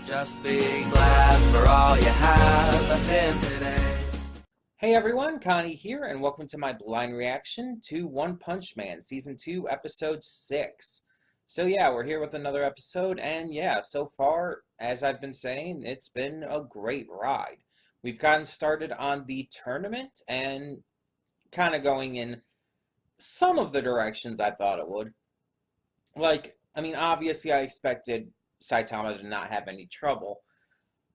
Just be glad for all you have that's in today. Hey everyone, Connie here, and welcome to my blind reaction to One Punch Man, Season 2, Episode 6. So yeah, we're here with another episode, and yeah, so far, as I've been saying, it's been a great ride. We've gotten started on the tournament, and kind of going in some of the directions I thought it would. Obviously I expected Saitama to not have any trouble,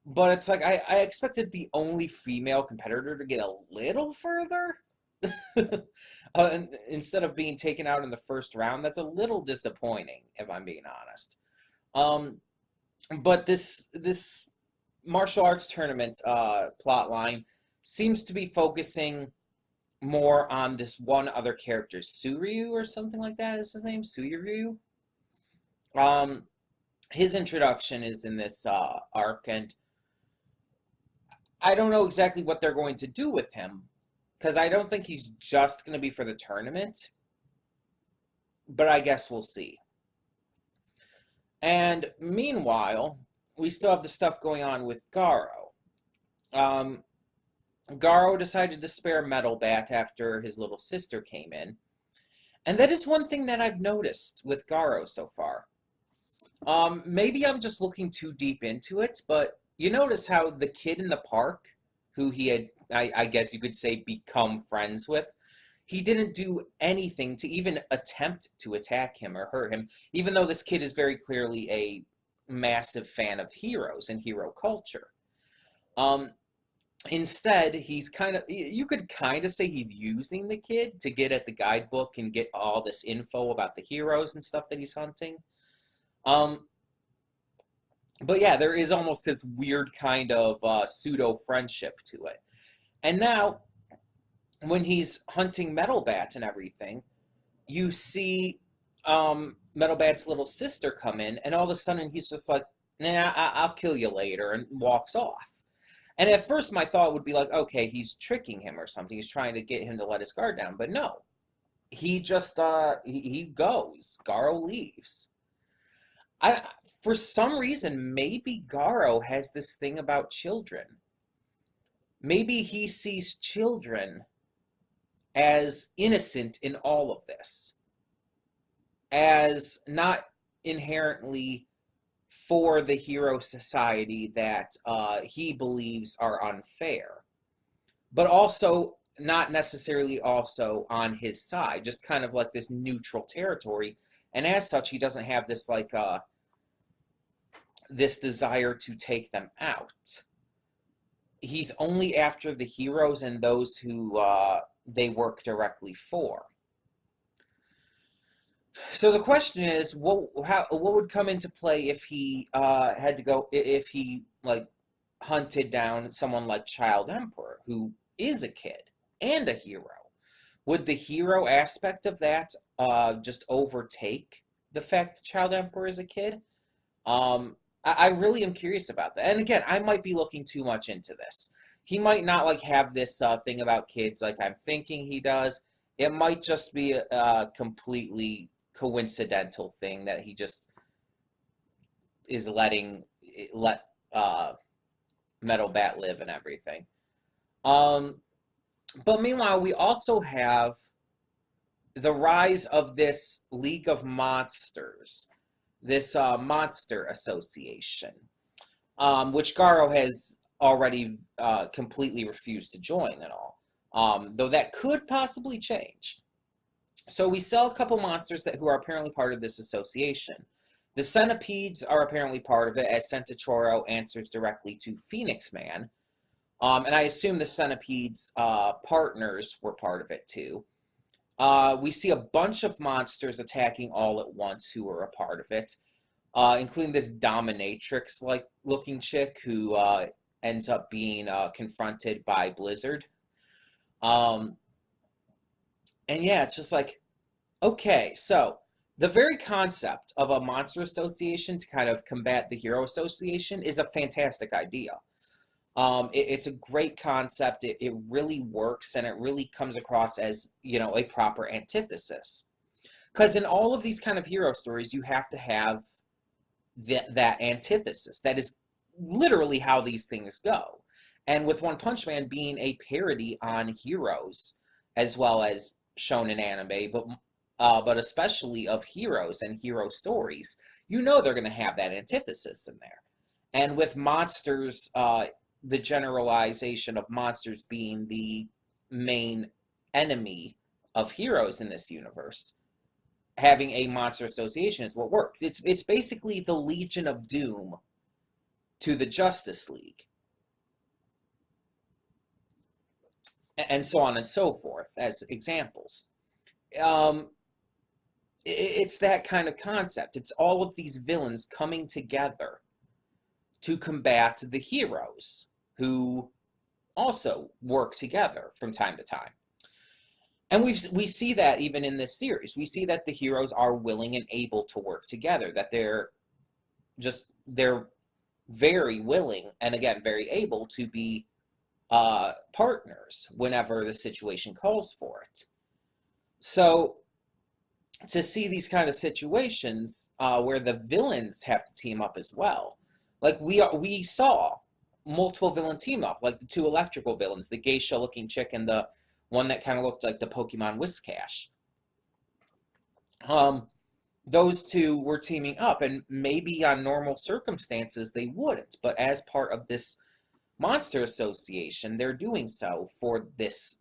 but it's like I expected the only female competitor to get a little further. Instead of being taken out in the first round. That's a little disappointing, if I'm being honest. Um, but this martial arts tournament plot line seems to be focusing more on this one other character, Suryu or something like that is his name, Suryu. Um, his introduction is in this arc, and I don't know exactly what they're going to do with him, because I don't think he's just going to be for the tournament, but I guess we'll see. And meanwhile, we still have the stuff going on with Garo. Garo decided to spare Metal Bat after his little sister came in, and that is one thing that I've noticed with Garo so far. Maybe I'm just looking too deep into it, but you notice how the kid in the park, who he had, I guess you could say, become friends with, he didn't do anything to even attempt to attack him or hurt him, even though this kid is very clearly a massive fan of heroes and hero culture. Instead, he's you could kind of say he's using the kid to get at the guidebook and get all this info about the heroes and stuff that he's hunting. But yeah, there is almost this weird kind of pseudo-friendship to it. And now, when he's hunting Metal Bat and everything, you see Metal Bat's little sister come in, and all of a sudden he's just like, nah, I'll kill you later, and walks off. And at first my thought would be like, okay, he's tricking him or something. He's trying to get him to let his guard down. But no. He just, he goes. Garo leaves. For some reason, maybe Garo has this thing about children. Maybe he sees children as innocent in all of this, as not inherently for the hero society that he believes are unfair, but also not necessarily also on his side, just kind of like this neutral territory, and as such, he doesn't have this like this desire to take them out. He's only after the heroes and those who they work directly for. So the question is, what would come into play if he had to go, if he like hunted down someone like Child Emperor, who is a kid and a hero? Would the hero aspect of that just overtake the fact that Child Emperor is a kid? I really am curious about that. And again, I might be looking too much into this. He might not like have this thing about kids like I'm thinking he does. It might just be a completely coincidental thing that he just is let Metal Bat live and everything. But meanwhile, we also have the rise of this League of Monsters, this monster association, which Garo has already completely refused to join at all, though that could possibly change. So we saw a couple monsters who are apparently part of this association. The centipedes are apparently part of it, as Centauro answers directly to Phoenix Man, and I assume the centipedes' partners were part of it too. We see a bunch of monsters attacking all at once who are a part of it, including this dominatrix-like looking chick who ends up being confronted by Blizzard. And yeah, it's just like, okay, so the very concept of a monster association to kind of combat the hero association is a fantastic idea. It's a great concept. It really works, and it really comes across as, a proper antithesis. Because in all of these kind of hero stories, you have to have that antithesis. That is literally how these things go. And with One Punch Man being a parody on heroes, as well as shown in anime, but especially of heroes and hero stories, you know they're going to have that antithesis in there. And with monsters, the generalization of monsters being the main enemy of heroes in this universe, having a monster association is what works. It's basically the Legion of Doom to the Justice League, and so on and so forth as examples. It's that kind of concept. It's all of these villains coming together to combat the heroes who also work together from time to time. And we see that even in this series. We see that the heroes are willing and able to work together, that they're very willing and, again, very able to be partners whenever the situation calls for it. So to see these kind of situations where the villains have to team up as well, like we saw multiple villain team up, like the two electrical villains, the geisha-looking chick and the one that kind of looked like the Pokemon Whiscash. Those two were teaming up, and maybe on normal circumstances they wouldn't, but as part of this monster association, they're doing so for this,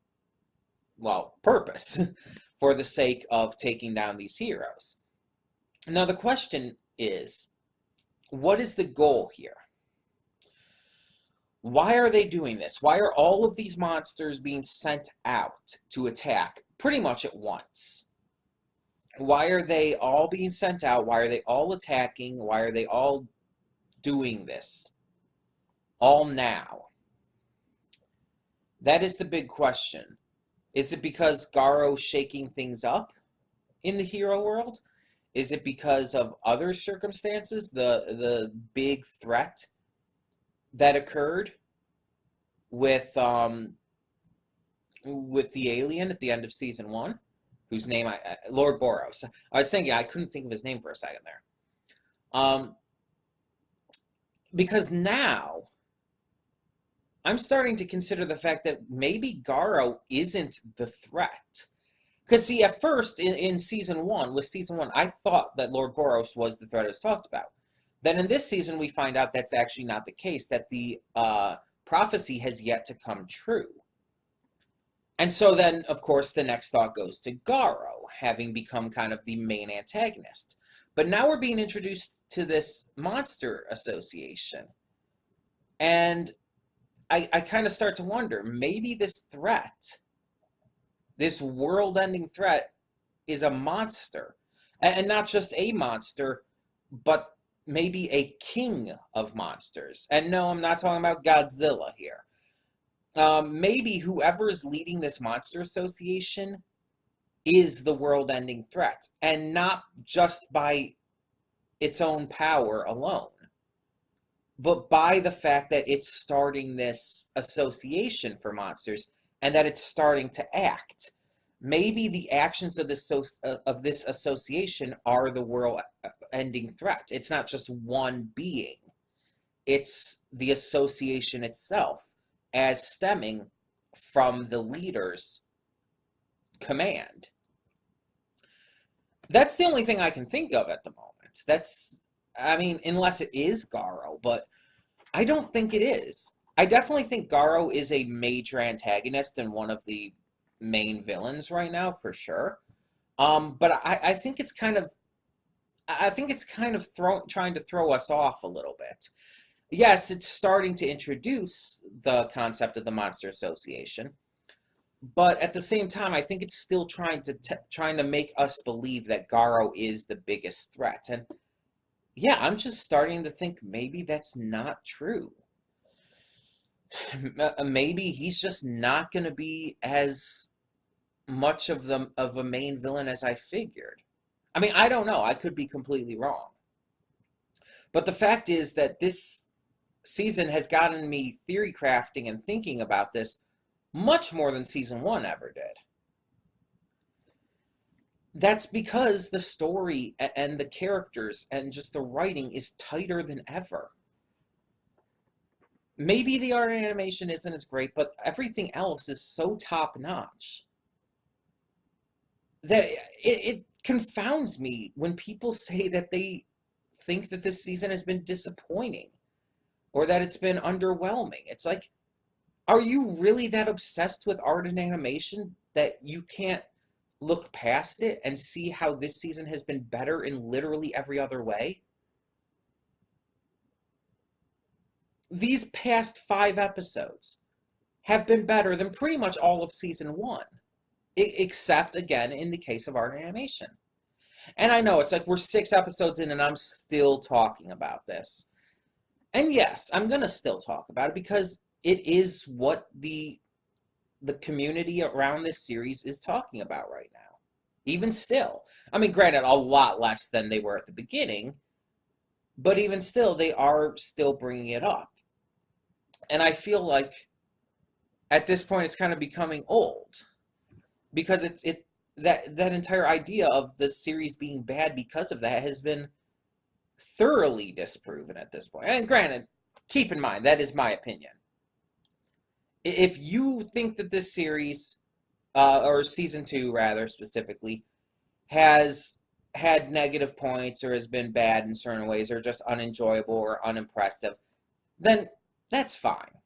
well, purpose, for the sake of taking down these heroes. Now the question is, what is the goal here? Why are they doing this? Why are all of these monsters being sent out to attack pretty much at once? Why are they all being sent out? Why are they all attacking? Why are they all doing this? All now? That is the big question. Is it because Garo's shaking things up in the hero world? Is it because of other circumstances? The big threat that occurred with the alien at the end of season 1, whose name Lord Boros. I was thinking I couldn't think of his name for a second there. Because now I'm starting to consider the fact that maybe Garo isn't the threat. Because see, at first in season 1, I thought that Lord Boros was the threat I was talked about. Then in this season, we find out that's actually not the case, that the prophecy has yet to come true. And so then, of course, the next thought goes to Garo, having become kind of the main antagonist. But now we're being introduced to this monster association. And I kind of start to wonder, maybe this threat, this world-ending threat, is a monster. And not just a monster, but maybe a king of monsters. And no, I'm not talking about Godzilla here. Maybe whoever is leading this monster association is the world-ending threat, and not just by its own power alone, but by the fact that it's starting this association for monsters and that it's starting to act. Maybe the actions of this association are the world-ending threat. It's not just one being. It's the association itself, as stemming from the leader's command. That's the only thing I can think of at the moment. Unless it is Garo, but I don't think it is. I definitely think Garo is a major antagonist and one of the main villains right now, for sure. But I think it's kind of trying to throw us off a little bit. Yes, it's starting to introduce the concept of the monster association, but at the same time, I think it's still trying to make us believe that Garo is the biggest threat. And yeah, I'm just starting to think maybe that's not true. Maybe he's just not going to be as much of a main villain as I figured. I mean, I don't know. I could be completely wrong. But the fact is that this season has gotten me theory crafting and thinking about this much more than season 1 ever did. That's because the story and the characters and just the writing is tighter than ever. maybe the art and animation isn't as great, but everything else is so top-notch that it confounds me when people say that they think that this season has been disappointing or that it's been underwhelming. It's like, are you really that obsessed with art and animation that you can't look past it and see how this season has been better in literally every other way? These past 5 episodes have been better than pretty much all of season 1, except, again, in the case of art and animation. And I know, it's like we're 6 episodes in and I'm still talking about this. And yes, I'm going to still talk about it because it is what the community around this series is talking about right now. Even still. I mean, granted, a lot less than they were at the beginning, but even still, they are still bringing it up. And I feel like at this point it's kind of becoming old because that entire idea of the series being bad because of that has been thoroughly disproven at this point. And granted, keep in mind, that is my opinion. If you think that this series, or season 2 rather specifically, has had negative points or has been bad in certain ways or just unenjoyable or unimpressive, then that's fine.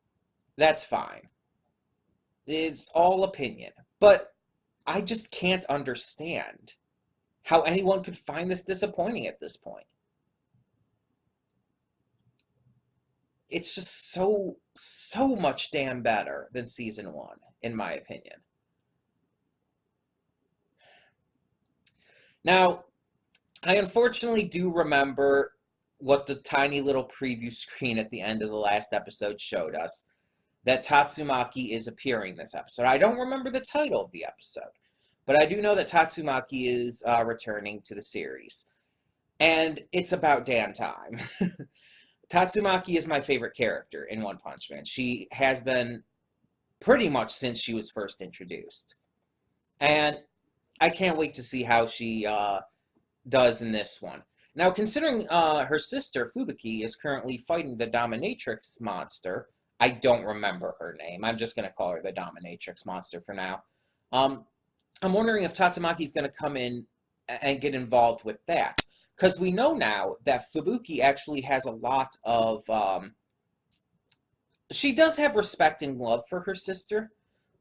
That's fine. It's all opinion. But I just can't understand how anyone could find this disappointing at this point. It's just so much damn better than season 1, in my opinion. Now, I unfortunately do remember what the tiny little preview screen at the end of the last episode showed us, that Tatsumaki is appearing this episode. I don't remember the title of the episode, but I do know that Tatsumaki is returning to the series. And it's about damn time. Tatsumaki is my favorite character in One Punch Man. She has been pretty much since she was first introduced. And I can't wait to see how she does in this one. Now, considering her sister, Fubuki, is currently fighting the Dominatrix monster, I don't remember her name. I'm just going to call her the Dominatrix monster for now. I'm wondering if Tatsumaki is going to come in and get involved with that. Because we know now that Fubuki actually has a lot of... she does have respect and love for her sister,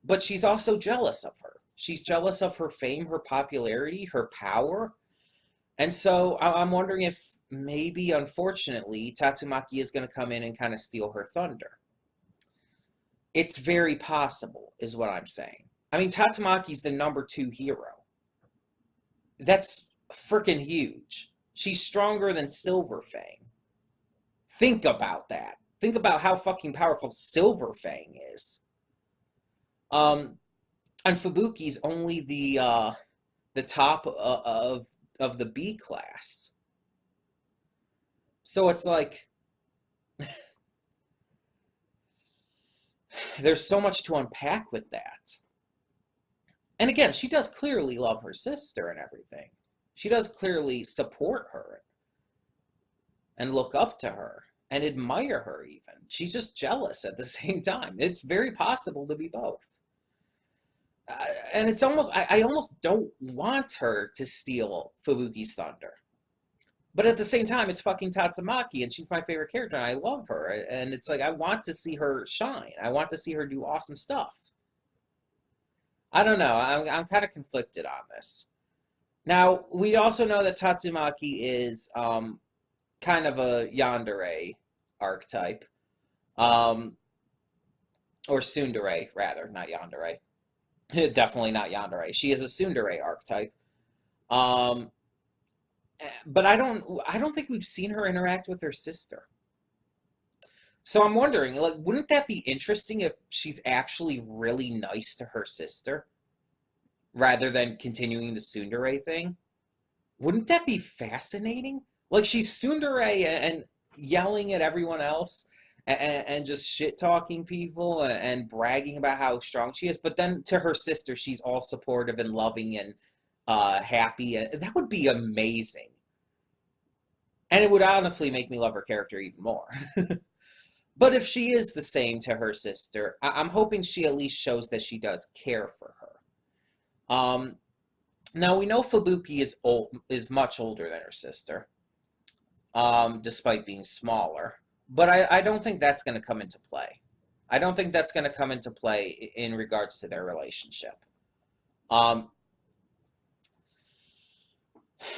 but she's also jealous of her. She's jealous of her fame, her popularity, her power. And so I'm wondering if maybe, unfortunately, Tatsumaki is going to come in and kind of steal her thunder. It's very possible, is what I'm saying. I mean, Tatsumaki's the #2 hero. That's freaking huge. She's stronger than Silver Fang. Think about that. Think about how fucking powerful Silver Fang is. And Fubuki's only the top of the B class. So it's like there's so much to unpack with that. And again, she does clearly love her sister and everything. She does clearly support her and look up to her and admire her even. She's just jealous at the same time. It's very possible to be both. And it's almost, I almost don't want her to steal Fubuki's thunder. But at the same time, it's fucking Tatsumaki, and she's my favorite character, and I love her. And it's like, I want to see her shine. I want to see her do awesome stuff. I don't know. I'm kind of conflicted on this. Now, we also know that Tatsumaki is kind of a yandere archetype. Or tsundere, rather, not yandere. Definitely not yandere. She is a tsundere archetype. But I don't think we've seen her interact with her sister. So I'm wondering, like, wouldn't that be interesting if she's actually really nice to her sister rather than continuing the tsundere thing? Wouldn't that be fascinating? Like, she's tsundere and yelling at everyone else and just shit-talking people and bragging about how strong she is, but then to her sister, she's all supportive and loving and happy. That would be amazing. And it would honestly make me love her character even more. But if she is the same to her sister, I'm hoping she at least shows that she does care for her. Now we know Fubuki is much older than her sister, despite being smaller. But I don't think that's going to come into play. I don't think that's going to come into play in regards to their relationship.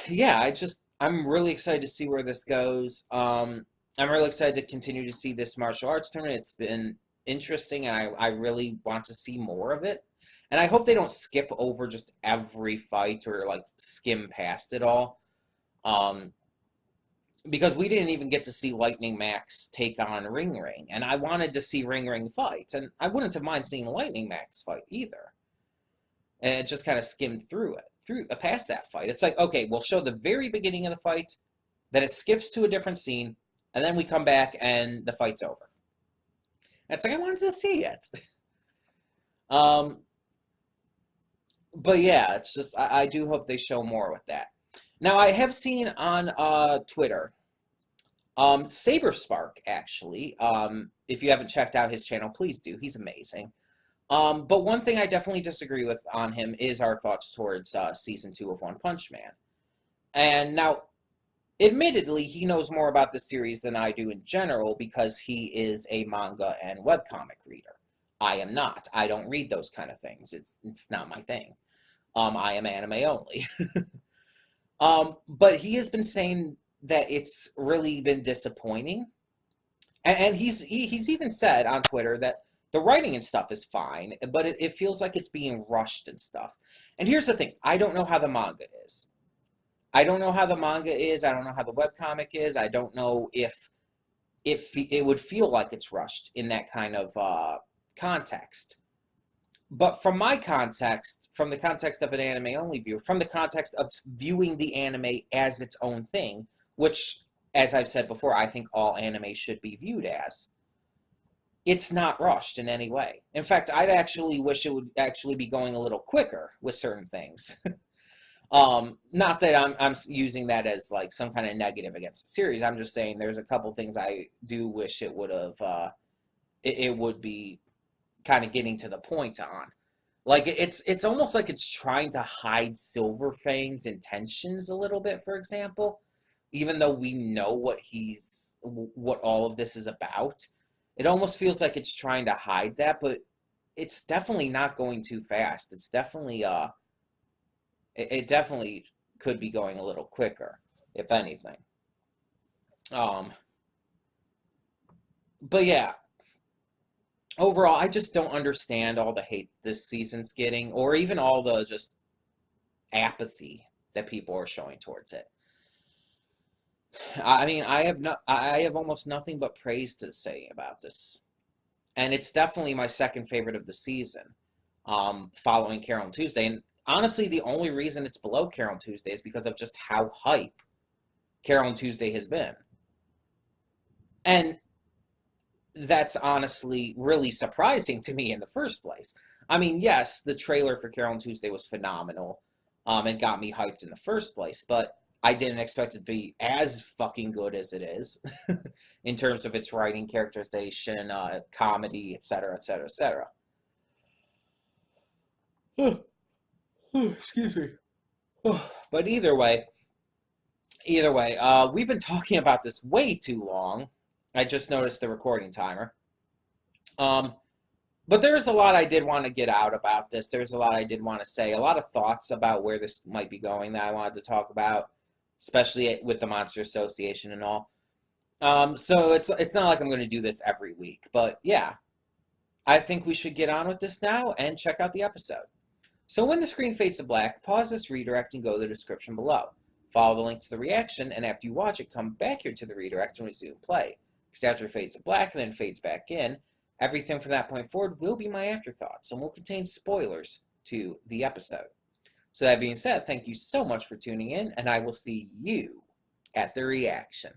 Yeah, I'm really excited to see where this goes. I'm really excited to continue to see this martial arts tournament. It's been interesting, and I really want to see more of it. And I hope they don't skip over just every fight or like skim past it all. Because we didn't even get to see Lightning Max take on Ring Ring, and I wanted to see Ring Ring fight, and I wouldn't have mind seeing Lightning Max fight either. And it just kind of skimmed through past that fight. It's like, okay, we'll show the very beginning of the fight, then it skips to a different scene, and then we come back and the fight's over. And it's like, I wanted to see it. But yeah, it's just, I do hope they show more with that. Now, I have seen on Twitter, Saberspark, actually, if you haven't checked out his channel, please do. He's amazing. But one thing I definitely disagree with on him is our thoughts towards Season 2 of One Punch Man. And now, admittedly, he knows more about the series than I do in general because he is a manga and webcomic reader. I am not. I don't read those kind of things. It's not my thing. I am anime only. But he has been saying that it's really been disappointing. And he's even said on Twitter that the writing and stuff is fine, but it feels like it's being rushed and stuff. And here's the thing. I don't know how the manga is. I don't know how the manga is. I don't know how the webcomic is. I don't know if it would feel like it's rushed in that kind of context. But from my context, from the context of an anime-only view, from the context of viewing the anime as its own thing, which, as I've said before, I think all anime should be viewed as, it's not rushed in any way. In fact, I'd actually wish it would actually be going a little quicker with certain things. Not that I'm using that as like some kind of negative against the series. I'm just saying there's a couple things I do wish it would have, it would be kind of getting to the point on. Like, it's almost like it's trying to hide Silver Fang's intentions a little bit, for example. Even though we know what all of this is about. It almost feels like it's trying to hide that, but it's definitely not going too fast. It's definitely, it definitely could be going a little quicker, if anything. But yeah. Overall, I just don't understand all the hate this season's getting, or even all the just apathy that people are showing towards it. I mean, I have almost nothing but praise to say about this. And it's definitely my second favorite of the season, following Carol and Tuesday. And honestly, the only reason it's below Carol and Tuesday is because of just how hype Carol and Tuesday has been. And that's honestly really surprising to me in the first place. I mean, yes, the trailer for Carol and Tuesday was phenomenal, and got me hyped in the first place, but I didn't expect it to be as fucking good as it is, in terms of its writing, characterization, comedy, etc., etc., etc. Excuse me. But either way, we've been talking about this way too long. I just noticed the recording timer. But there's a lot I did want to get out about this. There's a lot I did want to say. A lot of thoughts about where this might be going that I wanted to talk about, especially with the Monster Association and all. So it's not like I'm going to do this every week. But yeah, I think we should get on with this now and check out the episode. So when the screen fades to black, pause this redirect and go to the description below. Follow the link to the reaction, and after you watch it, come back here to the redirect and resume play. Because after it fades to black and then fades back in, everything from that point forward will be my afterthoughts and will contain spoilers to the episode. So that being said, thank you so much for tuning in, and I will see you at the reaction.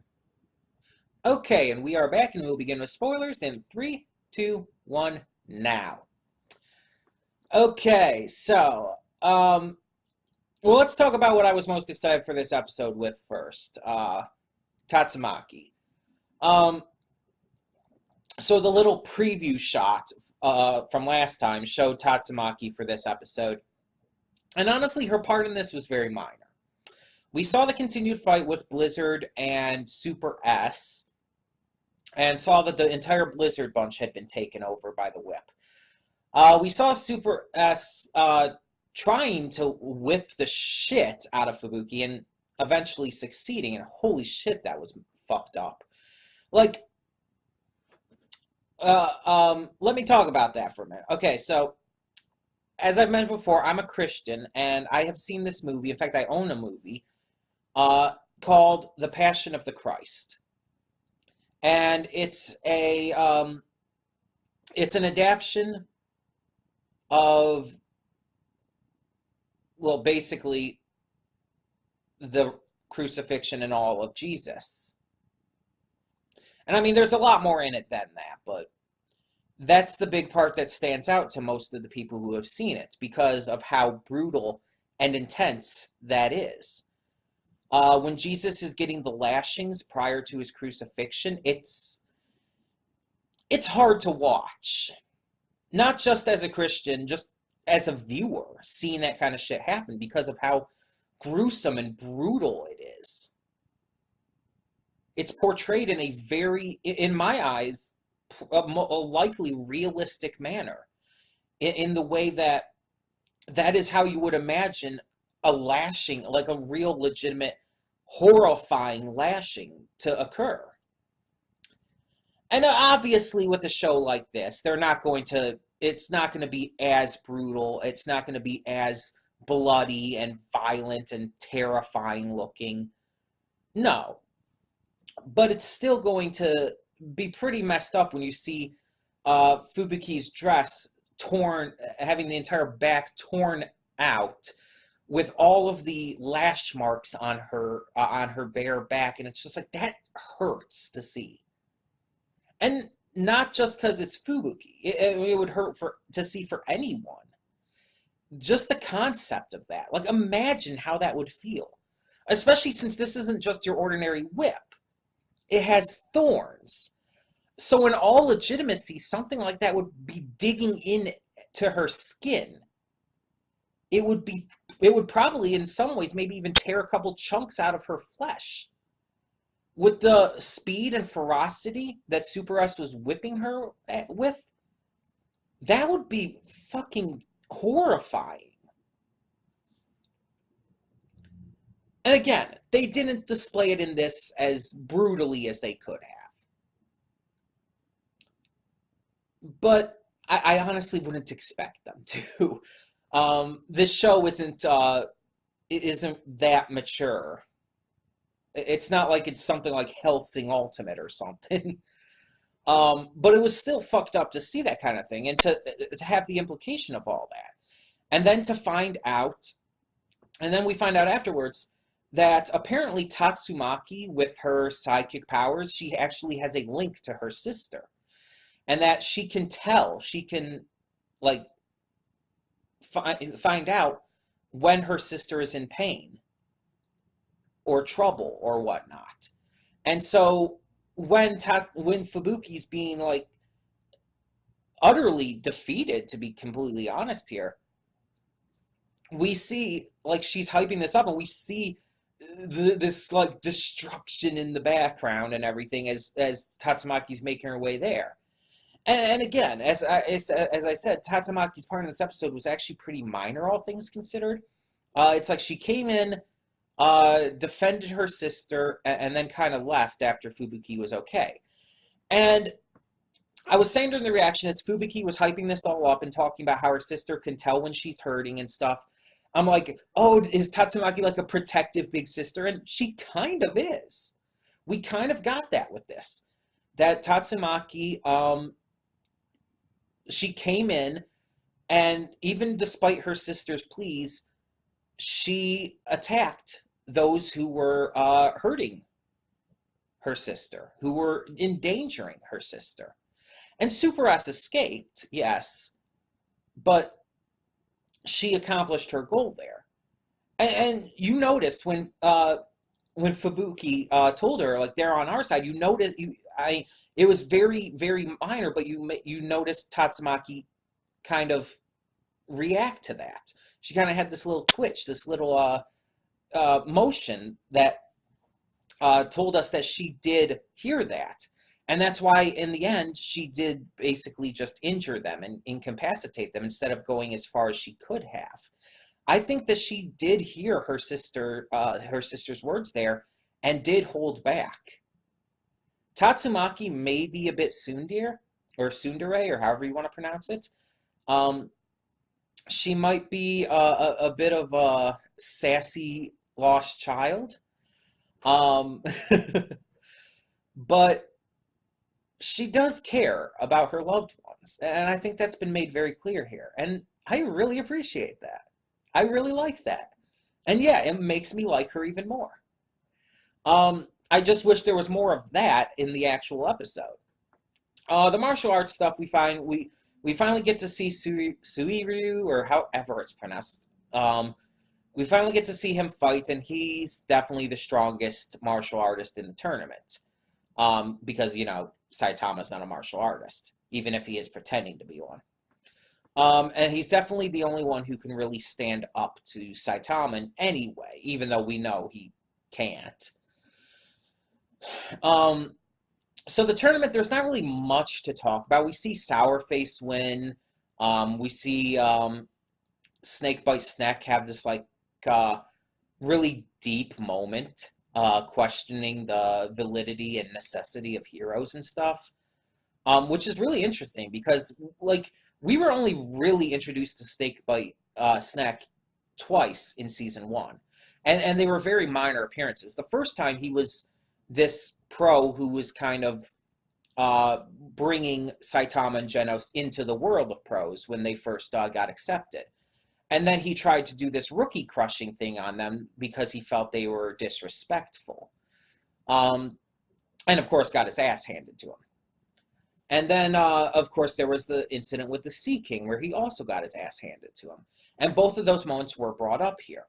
Okay, and we are back, and we'll begin with spoilers in 3, 2, 1, now. Okay, so, well, let's talk about what I was most excited for this episode with first. Tatsumaki. So the little preview shot from last time showed Tatsumaki for this episode. And honestly, her part in this was very minor. We saw the continued fight with Blizzard and Super S, and saw that the entire Blizzard bunch had been taken over by the whip. We saw Super S trying to whip the shit out of Fubuki and eventually succeeding, and holy shit, that was fucked up. Like, let me talk about that for a minute. Okay, so as I've mentioned before, I'm a Christian, and I have seen this movie. In fact, I own a movie called The Passion of the Christ, and it's an adaptation of, well, basically the crucifixion and all of Jesus. And I mean, there's a lot more in it than that, but that's the big part that stands out to most of the people who have seen it because of how brutal and intense that is. When Jesus is getting the lashings prior to his crucifixion, it's hard to watch. Not just as a Christian, just as a viewer, seeing that kind of shit happen because of how gruesome and brutal it is. It's portrayed in a very, in my eyes, a likely realistic manner. In the way that is how you would imagine a lashing, like a real legitimate, horrifying lashing to occur. And obviously with a show like this, it's not going to be as brutal, it's not going to be as bloody and violent and terrifying looking. No. But it's still going to be pretty messed up when you see Fubuki's dress torn, having the entire back torn out, with all of the lash marks on her bare back, and it's just like, that hurts to see. And not just because it's Fubuki, it would hurt to see for anyone. Just the concept of that, like, imagine how that would feel, especially since this isn't just your ordinary whip. It has thorns. So in all legitimacy, something like that would be digging into her skin. It would probably, in some ways, maybe even tear a couple chunks out of her flesh. With the speed and ferocity that Super S was whipping her with, that would be fucking horrifying. And again, they didn't display it in this as brutally as they could have. But I honestly wouldn't expect them to. This show isn't that mature. It's not like it's something like Hellsing Ultimate or something. But it was still fucked up to see that kind of thing and to have the implication of all that. And then to find out, and then we find out afterwards, that apparently Tatsumaki, with her sidekick powers, she actually has a link to her sister. And that she can like, find out when her sister is in pain or trouble or whatnot. And so when Fubuki's being, like, utterly defeated, to be completely honest here, we see, like, she's hyping this up, and we see this, like, destruction in the background and everything as Tatsumaki's making her way there. And again, as I said, Tatsumaki's part in this episode was actually pretty minor, all things considered. It's like she came in, defended her sister, and then kind of left after Fubuki was okay. And I was saying during the reaction, as Fubuki was hyping this all up and talking about how her sister can tell when she's hurting and stuff, I'm like, oh, is Tatsumaki like a protective big sister? And she kind of is. We kind of got that with this. That Tatsumaki, she came in, and even despite her sister's pleas, she attacked those who were hurting her sister, who were endangering her sister. And Super S escaped, yes, but she accomplished her goal there. And you noticed when Fubuki told her, like, they're on our side, you noticed, It was very, very minor, but you noticed Tatsumaki kind of react to that. She kind of had this little twitch, this little motion that told us that she did hear that. And that's why, in the end, she did basically just injure them and incapacitate them instead of going as far as she could have. I think that she did hear her sister's words there, and did hold back. Tatsumaki may be a bit tsundere, or however you want to pronounce it. She might be a bit of a sassy lost child. But she does care about her loved ones, and I think that's been made very clear here. And I really appreciate that. I really like that. And yeah, it makes me like her even more. I just wish there was more of that in the actual episode. The martial arts stuff, we finally get to see Suiryu, or however it's pronounced. We finally get to see him fight, and he's definitely the strongest martial artist in the tournament. Because, Saitama's not a martial artist, even if he is pretending to be one. And he's definitely the only one who can really stand up to Saitama in any way, even though we know he can't. So the tournament, there's not really much to talk about. We see Sourface win. We see Snakebite Snack have this really deep moment, questioning the validity and necessity of heroes and stuff, which is really interesting because we were only really introduced to Snakebite Snack twice in season 1, and they were very minor appearances. The first time he was this pro who was kind of bringing Saitama and Genos into the world of pros when they first got accepted. And then he tried to do this rookie crushing thing on them because he felt they were disrespectful. And of course got his ass handed to him. And then, of course, there was the incident with the Sea King where he also got his ass handed to him. And both of those moments were brought up here.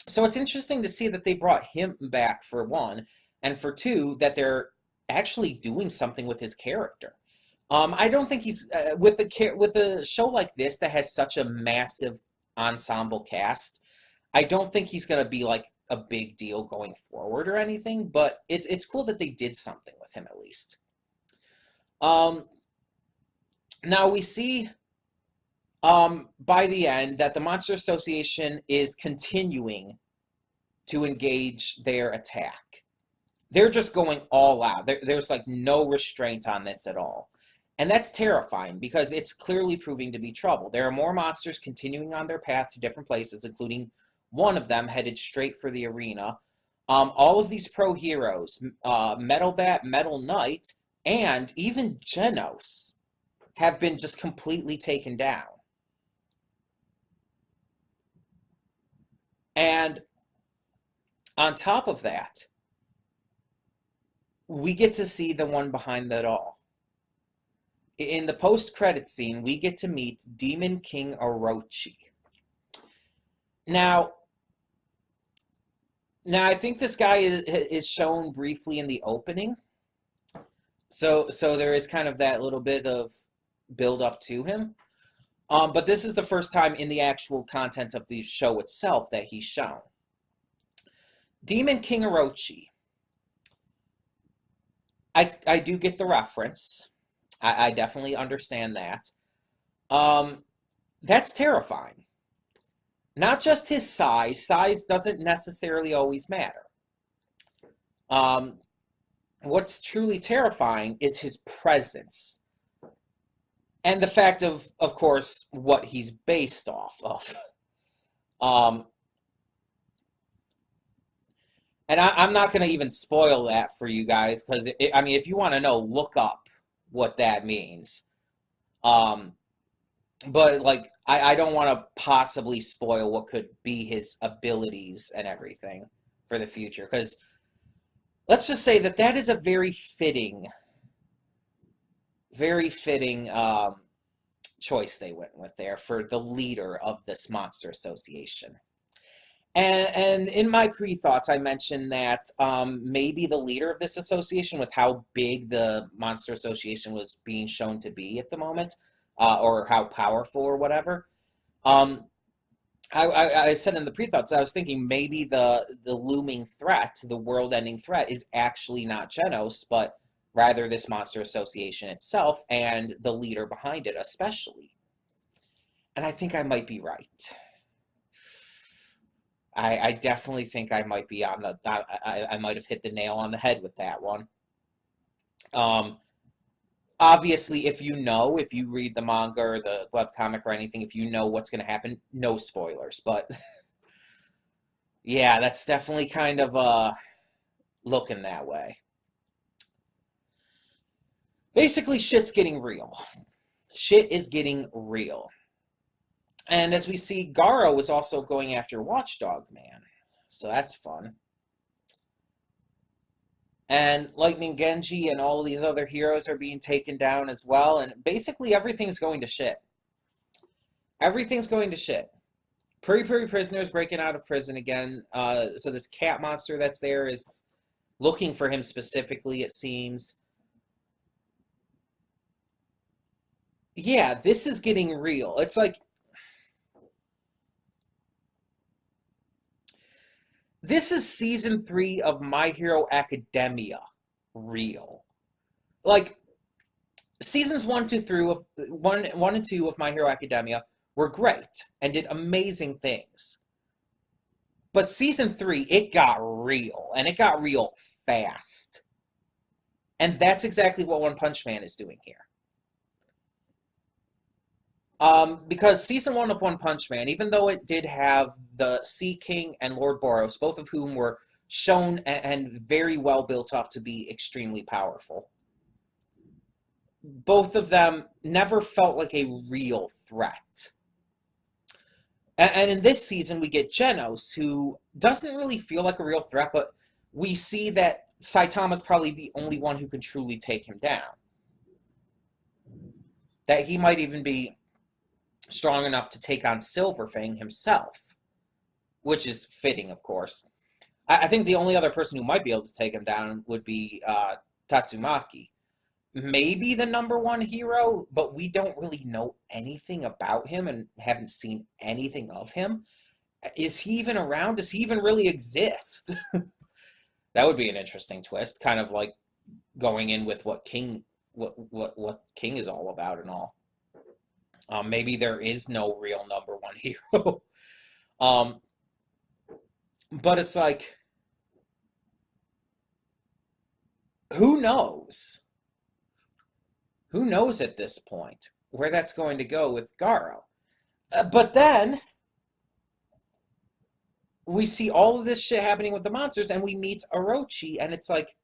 So it's interesting to see that they brought him back, for one, and for two, that they're actually doing something with his character. I don't think he's with a show like this that has such a massive ensemble cast. I don't think he's gonna be like a big deal going forward or anything. But it's cool that they did something with him at least. Now we see by the end that the Monster Association is continuing to engage their attack. They're just going all out. There's no restraint on this at all. And that's terrifying because it's clearly proving to be trouble. There are more monsters continuing on their path to different places, including one of them headed straight for the arena. All of these pro heroes, Metal Bat, Metal Knight, and even Genos have been just completely taken down. And on top of that, we get to see the one behind it all. In the post-credits scene, we get to meet Demon King Orochi. Now I think this guy is shown briefly in the opening. So there is kind of that little bit of build up to him. But this is the first time in the actual content of the show itself that he's shown. Demon King Orochi. I do get the reference. I definitely understand that. That's terrifying. Not just his size. Size doesn't necessarily always matter. What's truly terrifying is his presence. And the fact of course, what he's based off of. And I'm not going to even spoil that for you guys, because, if you want to know, look up what that means. But, I don't want to possibly spoil what could be his abilities and everything for the future, because let's just say that is a very fitting choice they went with there for the leader of this Monster Association. And in my pre-thoughts, I mentioned that maybe the leader of this association, with how big the Monster Association was being shown to be at the moment, or how powerful or whatever, um, I said in the pre-thoughts, I was thinking maybe the looming threat, the world-ending threat, is actually not Genos, but rather this Monster Association itself and the leader behind it, especially. And I think I might be right. I definitely think I might be on the. I might have hit the nail on the head with that one. Um, Obviously, if you read the manga or the webcomic or anything, if you know what's going to happen, no spoilers. But yeah, that's definitely kind of looking that way. Basically, shit's getting real. Shit is getting real. And as we see, Garo is also going after Watchdog Man. So that's fun. And Lightning Genji and all these other heroes are being taken down as well. And basically everything's going to shit. Everything's going to shit. Puri Puri Prisoner's breaking out of prison again. So this cat monster that's there is looking for him specifically, it seems. Yeah, this is getting real. It's like... This is season 3 of My Hero Academia real. Like, seasons 1 and 2 of My Hero Academia were great and did amazing things. But season 3, it got real, and it got real fast. And that's exactly what One Punch Man is doing here. Because season 1 of One Punch Man, even though it did have the Sea King and Lord Boros, both of whom were shown and very well built up to be extremely powerful, both of them never felt like a real threat. And in this season, we get Genos, who doesn't really feel like a real threat, but we see that Saitama's probably the only one who can truly take him down. That he might even be strong enough to take on Silverfang himself, which is fitting, of course. I think the only other person who might be able to take him down would be Tatsumaki. Maybe the #1 hero, but we don't really know anything about him and haven't seen anything of him. Is he even around? Does he even really exist? That would be an interesting twist, kind of like going in with what King is all about and all. Maybe there is no real #1 hero. But it's like, who knows? Who knows at this point where that's going to go with Garo? But then we see all of this shit happening with the monsters, and we meet Orochi, and it's like,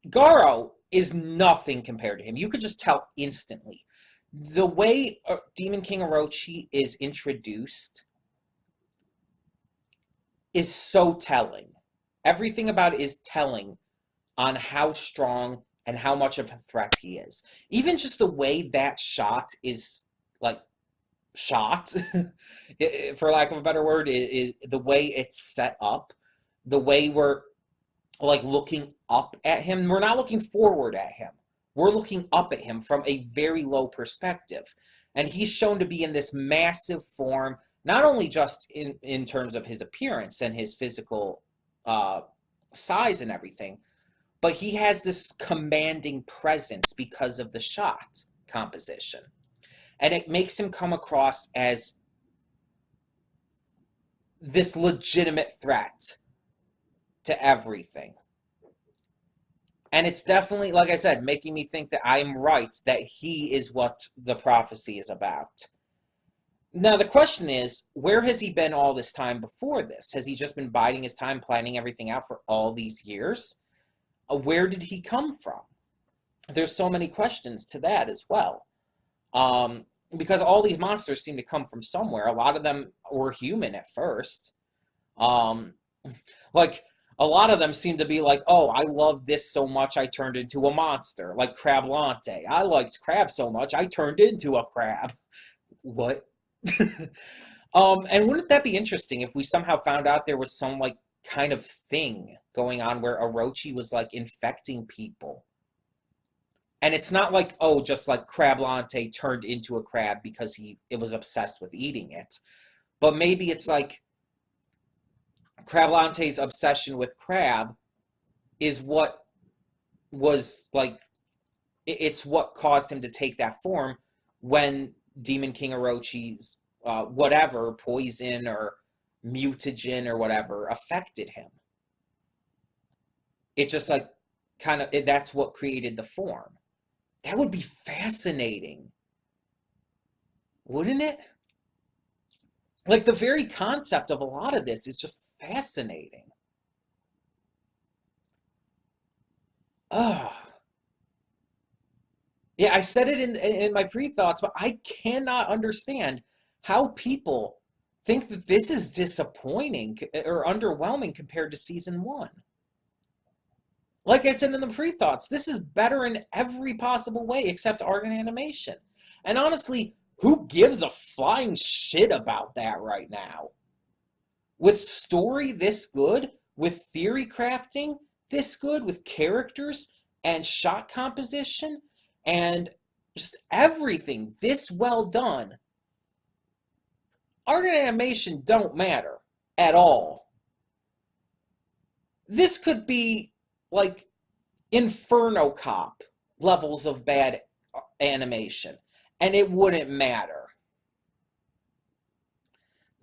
Garo is nothing compared to him. You could just tell instantly. The way Demon King Orochi is introduced is so telling. Everything about it is telling on how strong and how much of a threat he is. Even just the way that shot is, like, shot, for lack of a better word, is the way it's set up, the way we're, like, looking up at him. We're not looking forward at him. We're looking up at him from a very low perspective. And he's shown to be in this massive form, not only just in terms of his appearance and his physical size and everything, but he has this commanding presence because of the shot composition. And it makes him come across as this legitimate threat to everything. And it's definitely, like I said, making me think that I'm right, that he is what the prophecy is about. Now, the question is, where has he been all this time before this? Has he just been biding his time, planning everything out for all these years? Where did he come from? There's so many questions to that as well. Because all these monsters seem to come from somewhere. A lot of them were human at first. Like, a lot of them seem to be like, oh, I love this so much I turned into a monster. Like Crablante. I liked crab so much I turned into a crab. What? And wouldn't that be interesting if we somehow found out there was some, like, kind of thing going on where Orochi was, like, infecting people? And it's not like, oh, just like Crab Lante turned into a crab because it was obsessed with eating it. But maybe it's like Crab Lante's obsession with crab is what was like, it's what caused him to take that form when Demon King Orochi's whatever, poison or mutagen or whatever affected him. It just like kind of, that's what created the form. That would be fascinating, wouldn't it? Like, the very concept of a lot of this is just fascinating. Oh. Yeah, I said it in my pre-thoughts, but I cannot understand how people think that this is disappointing or underwhelming compared to season 1. Like I said in the pre-thoughts, this is better in every possible way except art and animation. And honestly, who gives a flying shit about that right now? With story this good, with theory crafting this good, with characters and shot composition, and just everything this well done, art and animation don't matter at all. This could be like Inferno Cop levels of bad animation, and it wouldn't matter.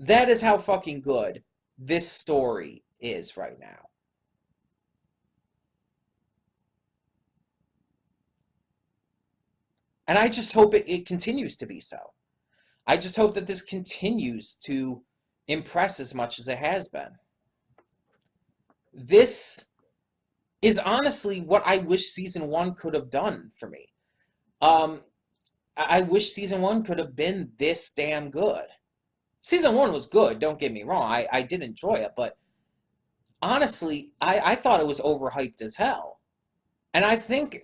That is how fucking good this story is right now. And I just hope it continues to be so. I just hope that this continues to impress as much as it has been. This is honestly what I wish season 1 could have done for me. I wish season 1 could have been this damn good. Season 1 was good, don't get me wrong. I did enjoy it, but honestly, I thought it was overhyped as hell. And I think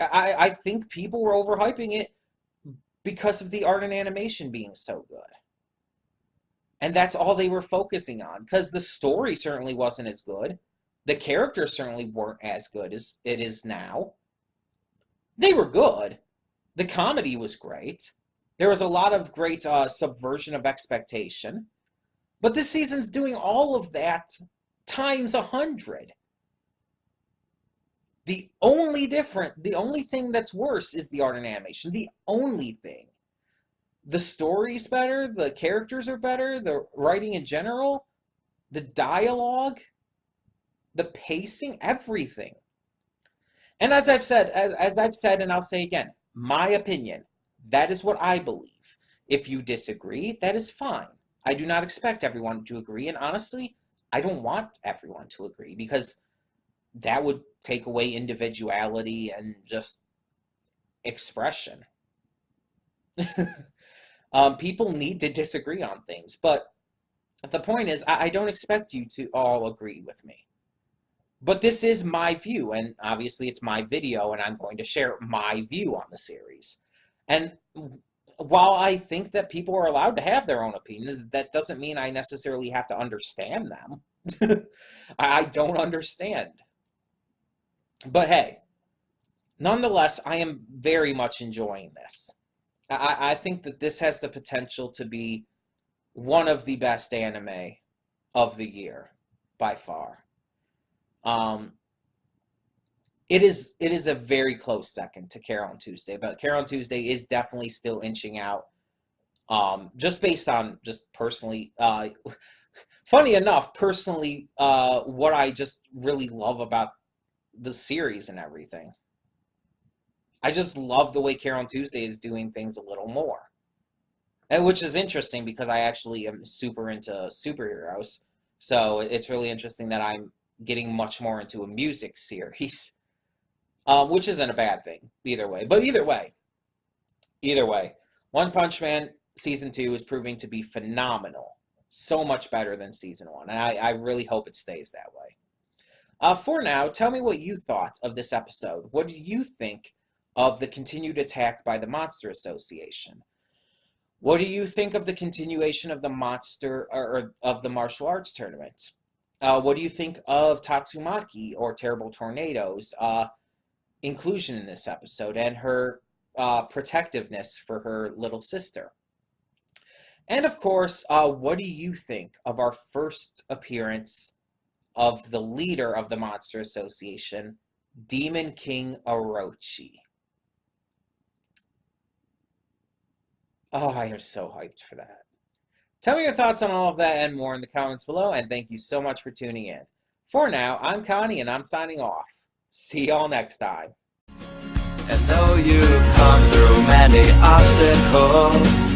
people were overhyping it because of the art and animation being so good. And that's all they were focusing on, because the story certainly wasn't as good. The characters certainly weren't as good as it is now. They were good. The comedy was great. There was a lot of great subversion of expectation. But this season's doing all of that times 100. The only thing that's worse is the art and animation. The only thing. The story's better, the characters are better, the writing in general, the dialogue, the pacing, everything. And as I've said, and I'll say again, my opinion, that is what I believe. If you disagree, that is fine. I do not expect everyone to agree, and honestly, I don't want everyone to agree, because that would take away individuality and just expression. People need to disagree on things, but the point is, I don't expect you to all agree with me. But this is my view, and obviously it's my video, and I'm going to share my view on the series. And while I think that people are allowed to have their own opinions, that doesn't mean I necessarily have to understand them. I don't understand. But hey, nonetheless, I am very much enjoying this. I think that this has the potential to be one of the best anime of the year, by far. It is a very close second to Carol and Tuesday, but Carol and Tuesday is definitely still inching out. Just based on just personally, funny enough, personally, what I just really love about the series and everything. I just love the way Carol and Tuesday is doing things a little more. And which is interesting because I actually am super into superheroes. So it's really interesting that I'm getting much more into a music series. Which isn't a bad thing, either way. But either way, One Punch Man Season 2 is proving to be phenomenal. So much better than Season 1. And I really hope it stays that way. For now, tell me what you thought of this episode. What do you think of the continued attack by the Monster Association? What do you think of the continuation of the monster or of the martial arts tournament? What do you think of Tatsumaki, or Terrible Tornado's inclusion in this episode, and her protectiveness for her little sister? And of course, what do you think of our first appearance of the leader of the Monster Association, Demon King Orochi? Oh, I am so hyped for that. Tell me your thoughts on all of that and more in the comments below, and thank you so much for tuning in. For now, I'm Connie, and I'm signing off. See y'all next time. And though you've come through many obstacles,